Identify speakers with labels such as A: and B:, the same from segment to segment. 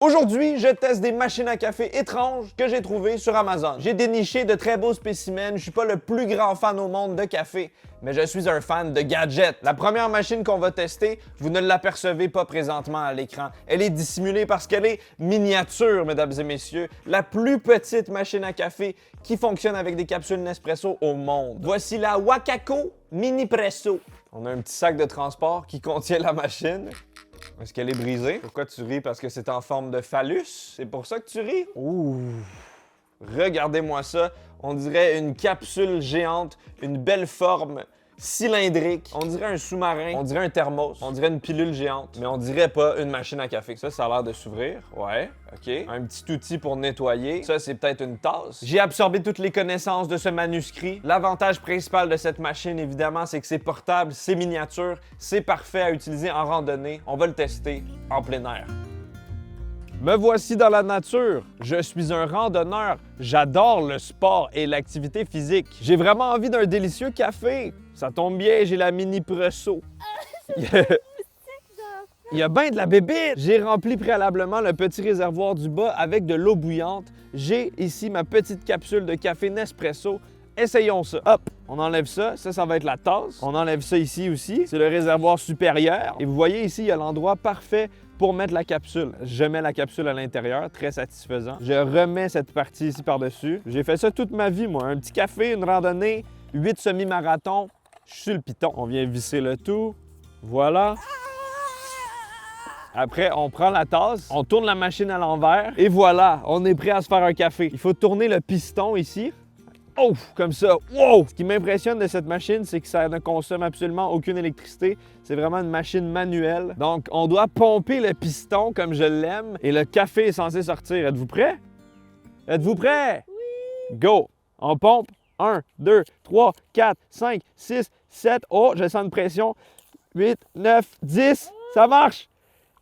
A: Aujourd'hui, je teste des machines à café étranges que j'ai trouvées sur Amazon. J'ai déniché de très beaux spécimens, je suis pas le plus grand fan au monde de café, mais je suis un fan de gadgets. La première machine qu'on va tester, vous ne l'apercevez pas présentement à l'écran. Elle est dissimulée parce qu'elle est miniature, mesdames et messieurs. La plus petite machine à café qui fonctionne avec des capsules Nespresso au monde. Voici la Wakako Mini Presso. On a un petit sac de transport qui contient la machine. Est-ce qu'elle est brisée? Pourquoi tu ris? Parce que c'est en forme de phallus? C'est pour ça que tu ris? Ouh! Regardez-moi ça. On dirait une capsule géante, une belle forme cylindrique. On dirait un sous-marin, on dirait un thermos, on dirait une pilule géante, mais on dirait pas une machine à café. Ça a l'air de s'ouvrir. Ouais, OK. Un petit outil pour nettoyer. Ça, c'est peut-être une tasse. J'ai absorbé toutes les connaissances de ce manuscrit. L'avantage principal de cette machine, évidemment, c'est que c'est portable, c'est miniature, c'est parfait à utiliser en randonnée. On va le tester en plein air. Me voici dans la nature. Je suis un randonneur. J'adore le sport et l'activité physique. J'ai vraiment envie d'un délicieux café. Ça tombe bien, j'ai la mini presso. Il y a bien de la bébite! J'ai rempli préalablement le petit réservoir du bas avec de l'eau bouillante. J'ai ici ma petite capsule de café Nespresso. Essayons ça. Hop, on enlève ça. Ça va être la tasse. On enlève ça ici aussi. C'est le réservoir supérieur. Et vous voyez ici, il y a l'endroit parfait pour mettre la capsule. Je mets la capsule à l'intérieur, très satisfaisant. Je remets cette partie ici par-dessus. J'ai fait ça toute ma vie, moi. Un petit café, une randonnée, 8 semi-marathons. Je suis le piton. On vient visser le tout. Voilà. Après, on prend la tasse, on tourne la machine à l'envers et voilà, on est prêt à se faire un café. Il faut tourner le piston ici. Oh, comme ça. Wow! Ce qui m'impressionne de cette machine, c'est que ça ne consomme absolument aucune électricité. C'est vraiment une machine manuelle. Donc, on doit pomper le piston comme je l'aime et le café est censé sortir. Êtes-vous prêts? Êtes-vous prêts? Oui! Go! On pompe. 1, 2, 3, 4, 5, 6, 7. Oh, je sens une pression. 8, 9, 10. Ça marche!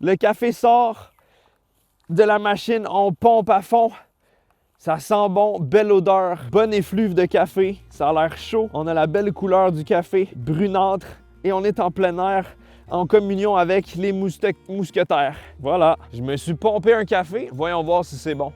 A: Le café sort de la machine. On pompe à fond. Ça sent bon, belle odeur, bonne effluve de café, ça a l'air chaud. On a la belle couleur du café, brunâtre, et on est en plein air, en communion avec les mousquetaires. Voilà, je me suis pompé un café, voyons voir si c'est bon.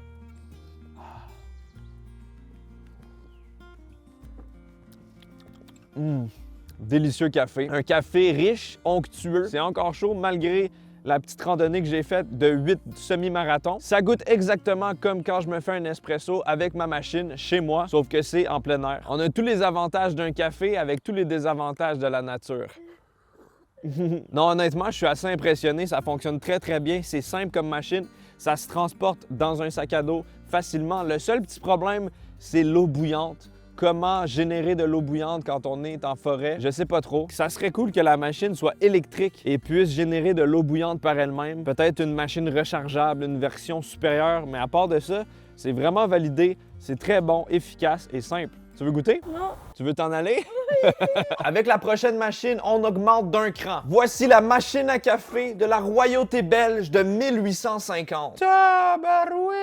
A: Délicieux café. Un café riche, onctueux. C'est encore chaud malgré la petite randonnée que j'ai faite de 8 semi-marathons. Ça goûte exactement comme quand je me fais un espresso avec ma machine chez moi, sauf que c'est en plein air. On a tous les avantages d'un café avec tous les désavantages de la nature. Non, honnêtement, je suis assez impressionné. Ça fonctionne très, très bien. C'est simple comme machine. Ça se transporte dans un sac à dos facilement. Le seul petit problème, c'est l'eau bouillante. Comment générer de l'eau bouillante quand on est en forêt? Je sais pas trop. Ça serait cool que la machine soit électrique et puisse générer de l'eau bouillante par elle-même. Peut-être une machine rechargeable, une version supérieure, mais à part de ça, c'est vraiment validé, c'est très bon, efficace et simple. Tu veux goûter?
B: Non.
A: Tu veux t'en aller? Oui. Avec la prochaine machine, on augmente d'un cran. Voici la machine à café de la royauté belge de 1850. Tabarouette!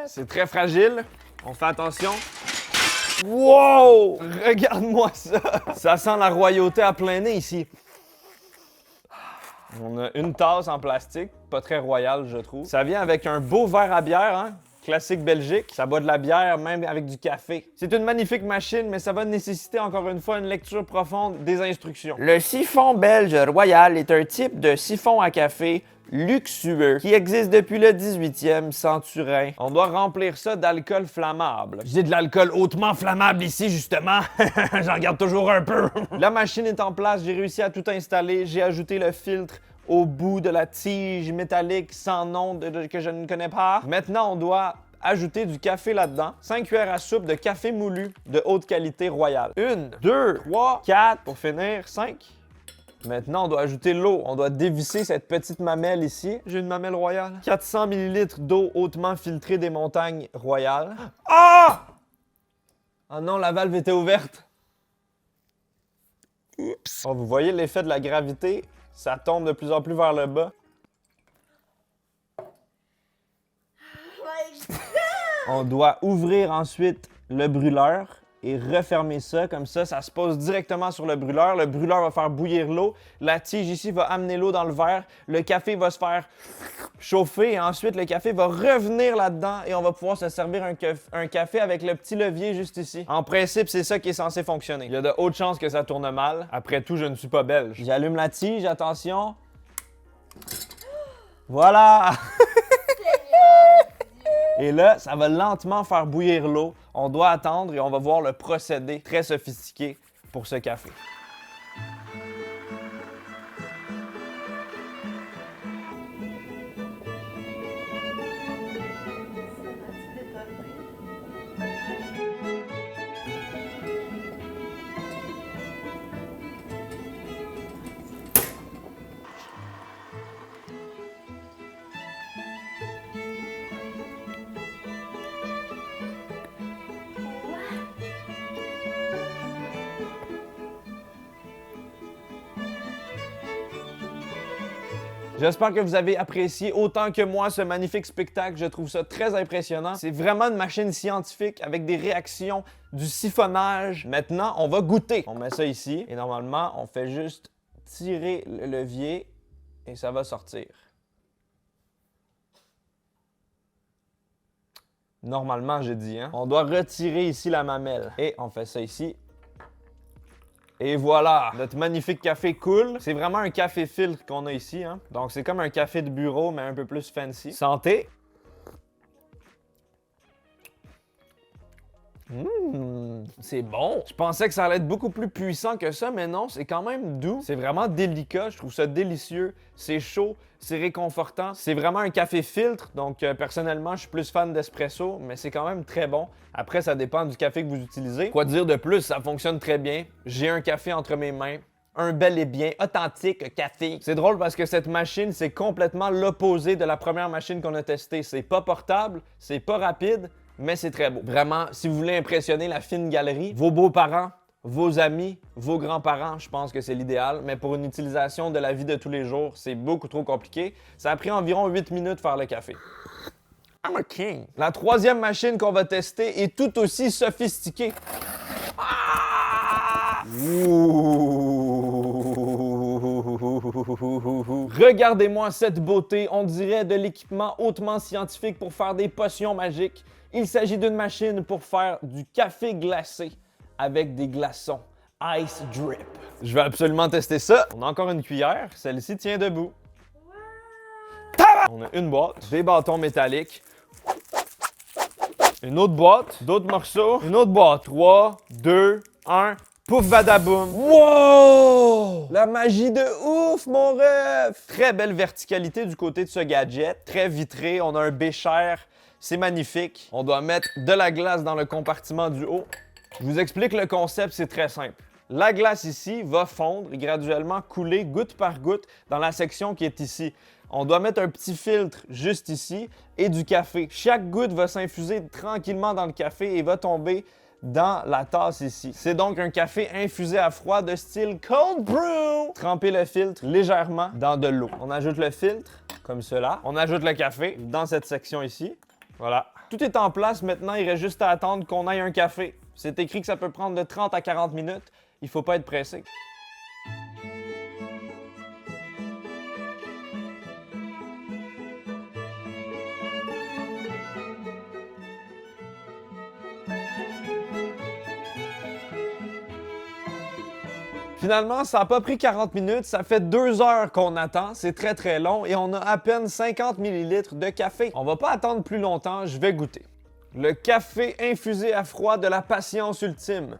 A: C'est très fragile. On fait attention. Wow! Regarde-moi ça! Ça sent la royauté à plein nez ici. On a une tasse en plastique, pas très royale, je trouve. Ça vient avec un beau verre à bière, hein? Classique Belgique. Ça boit de la bière, même avec du café. C'est une magnifique machine, mais ça va nécessiter encore une fois une lecture profonde des instructions. Le siphon belge royal est un type de siphon à café luxueux qui existe depuis le 18e centurin. On doit remplir ça d'alcool flammable. Je dis de l'alcool hautement flammable ici, justement. J'en garde toujours un peu. La machine est en place, j'ai réussi à tout installer. J'ai ajouté le filtre au bout de la tige métallique sans nom que je ne connais pas. Maintenant, on doit ajouter du café là-dedans. 5 cuillères à soupe de café moulu de haute qualité royale. 1, 2, 3, 4, pour finir, 5. Maintenant, on doit ajouter l'eau. On doit dévisser cette petite mamelle ici. J'ai une mamelle royale. 400 ml d'eau hautement filtrée des montagnes royales. Ah! Ah non, la valve était ouverte. Oups. Oh, vous voyez l'effet de la gravité? Ça tombe de plus en plus vers le bas. On doit ouvrir ensuite le brûleur et refermer ça. Comme ça se pose directement sur le brûleur. Le brûleur va faire bouillir l'eau. La tige ici va amener l'eau dans le verre. Le café va se faire chauffer et ensuite le café va revenir là-dedans et on va pouvoir se servir un café avec le petit levier juste ici. En principe, c'est ça qui est censé fonctionner. Il y a de hautes chances que ça tourne mal. Après tout, je ne suis pas belge. J'allume la tige, attention. Voilà! Et là, ça va lentement faire bouillir l'eau. On doit attendre et on va voir le procédé très sophistiqué pour ce café. J'espère que vous avez apprécié autant que moi ce magnifique spectacle. Je trouve ça très impressionnant. C'est vraiment une machine scientifique avec des réactions, du siphonnage. Maintenant, on va goûter. On met ça ici et normalement, on fait juste tirer le levier et ça va sortir. Normalement, j'ai dit, hein? On doit retirer ici la mamelle. Et on fait ça ici. Et voilà, notre magnifique café coule. C'est vraiment un café filtre qu'on a ici, hein? Donc c'est comme un café de bureau, mais un peu plus fancy. Santé! C'est bon. Je pensais que ça allait être beaucoup plus puissant que ça, mais non, c'est quand même doux. C'est vraiment délicat, je trouve ça délicieux. C'est chaud, c'est réconfortant. C'est vraiment un café filtre, donc personnellement, je suis plus fan d'espresso, mais c'est quand même très bon. Après, ça dépend du café que vous utilisez. Quoi dire de plus, ça fonctionne très bien. J'ai un café entre mes mains. Un bel et bien authentique café. C'est drôle parce que cette machine, c'est complètement l'opposé de la première machine qu'on a testée. C'est pas portable, c'est pas rapide, mais c'est très beau. Vraiment, si vous voulez impressionner la fine galerie, vos beaux-parents, vos amis, vos grands-parents, je pense que c'est l'idéal. Mais pour une utilisation de la vie de tous les jours, c'est beaucoup trop compliqué. Ça a pris environ 8 minutes faire le café. I'm a king. La troisième machine qu'on va tester est tout aussi sophistiquée. Regardez-moi cette beauté, on dirait de l'équipement hautement scientifique pour faire des potions magiques. Il s'agit d'une machine pour faire du café glacé avec des glaçons. Ice Drip. Je vais absolument tester ça. On a encore une cuillère, celle-ci tient debout. On a une boîte, des bâtons métalliques. Une autre boîte, d'autres morceaux. Une autre boîte. 3, 2, 1... Pouf badaboum! Wow! La magie de ouf, mon rêve! Très belle verticalité du côté de ce gadget. Très vitré, on a un bécher, c'est magnifique. On doit mettre de la glace dans le compartiment du haut. Je vous explique le concept, c'est très simple. La glace ici va fondre et graduellement couler goutte par goutte dans la section qui est ici. On doit mettre un petit filtre juste ici et du café. Chaque goutte va s'infuser tranquillement dans le café et va tomber dans la tasse ici. C'est donc un café infusé à froid de style cold brew. Trempez le filtre légèrement dans de l'eau. On ajoute le filtre, comme cela. On ajoute le café dans cette section ici. Voilà. Tout est en place maintenant, il reste juste à attendre qu'on aille un café. C'est écrit que ça peut prendre de 30 à 40 minutes. Il faut pas être pressé. Finalement, ça n'a pas pris 40 minutes, ça fait 2 heures qu'on attend, c'est très très long et on a à peine 50 ml de café. On va pas attendre plus longtemps, je vais goûter. Le café infusé à froid de la patience ultime.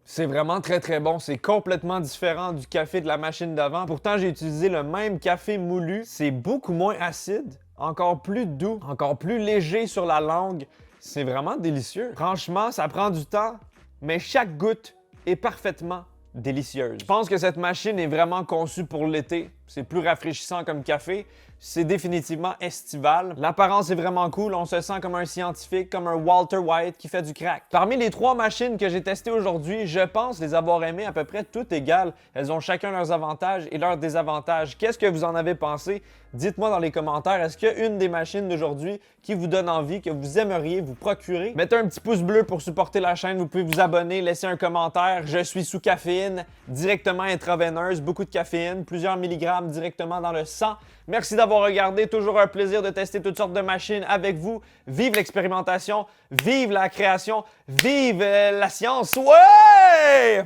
A: C'est vraiment très très bon, c'est complètement différent du café de la machine d'avant. Pourtant, j'ai utilisé le même café moulu, c'est beaucoup moins acide, encore plus doux, encore plus léger sur la langue. C'est vraiment délicieux. Franchement, ça prend du temps, mais chaque goutte est parfaitement délicieuse. Je pense que cette machine est vraiment conçue pour l'été. c'est plus rafraîchissant comme café. C'est définitivement estival. L'apparence est vraiment cool, on se sent comme un scientifique, comme un Walter White qui fait du crack. Parmi les 3 machines que j'ai testées aujourd'hui, je pense les avoir aimées à peu près toutes égales. Elles ont chacun leurs avantages et leurs désavantages. Qu'est-ce que vous en avez pensé? Dites-moi dans les commentaires, est-ce qu'il y a une des machines d'aujourd'hui qui vous donne envie, que vous aimeriez vous procurer? Mettez un petit pouce bleu pour supporter la chaîne, vous pouvez vous abonner, laisser un commentaire. Je suis sous caféine, directement intraveineuse, beaucoup de caféine, plusieurs milligrammes directement dans le sang. Merci d'avoir regardé, toujours un plaisir de tester toutes sortes de machines avec vous. Vive l'expérimentation, vive la création, vive la science, ouais!